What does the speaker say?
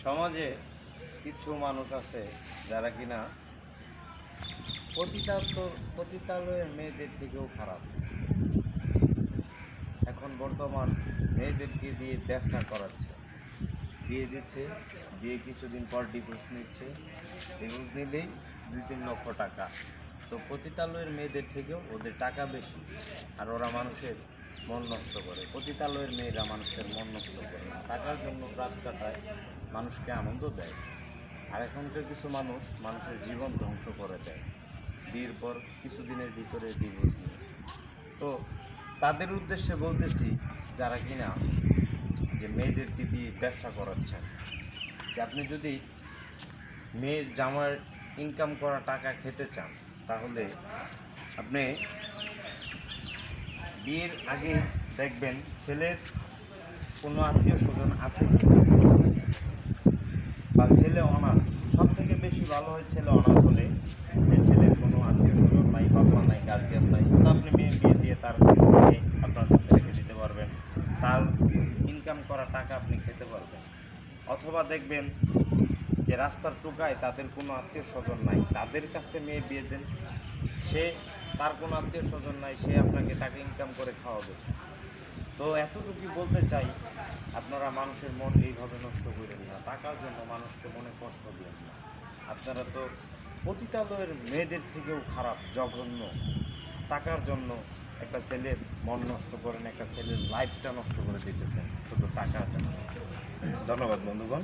সমাজে কিছু মানুষ আছে যারা কিনা পতিতালয়ের মেয়েদের থেকেও খারাপ। এখন বর্তমান মেয়েদেরকে দিয়ে ব্যবসা করাচ্ছে, বিয়ে দিচ্ছে, বিয়ে কিছুদিন পর ডিভোর্স নিচ্ছে, ডিভোর্স নিলেই 2-3 লক্ষ টাকা। তো পতিতালয়ের মেয়েদের থেকেও ওদের টাকা বেশি, আর ওরা মানুষের মন নষ্ট করে। পতিতালয়ের মেয়েরা মানুষের মন নষ্ট করে না, টাকার জন্য রাত কাটায়, মানুষকে আনন্দ দেয়। আর এখনকার কিছু মানুষ মানুষের জীবন ধ্বংস করে দেয় বিয়ের পর কিছুদিনের ভিতরে ডিভোর্স নিয়ে। তো তাদের উদ্দেশ্যে বলতেছি, যারা কিনা যে মেয়েদেরকে দিয়ে ব্যবসা করাচ্ছেন, যে আপনি যদি মেয়ের জামার ইনকাম করা টাকা খেতে চান, তাহলে আপনি বিয়ের আগে দেখবেন ছেলের কোনো আত্মীয় স্বজন আছে কি, বা ছেলে অনাথ। সব থেকে বেশি ভালো হয় ছেলে অনাথ হলে, যে ছেলের কোনো আত্মীয় স্বজন নাই, বাবা নাই, গার্জিয়ান নাই। তো আপনি মেয়ে বিয়ে দিয়ে তার মেয়ে আপনার কাছে রেখে দিতে পারবেন, তার ইনকাম করা টাকা আপনি খেতে পারবেন। অথবা দেখবেন যে রাস্তার টোকায় তাদের কোনো আত্মীয় স্বজন নাই, তাদের কাছে মেয়ে বিয়ে দেন, তার কোনো আত্মীয় স্বজন নাই, সে আপনাকে টাকা ইনকাম করে খাওয়াবে। তো এতটুকু বলতে চাই, আপনারা মানুষের মন এইভাবে নষ্ট করেন না, টাকার জন্য মানুষকে মনে কষ্ট দেন না। আপনারা তো পতিতালয়ের মেয়েদের থেকেও খারাপ, জঘন্য। টাকার জন্য একটা ছেলের মন নষ্ট করেন, একটা ছেলের লাইফটা নষ্ট করে দিতেছেন শুধু টাকার জন্য। ধন্যবাদ বন্ধুগণ।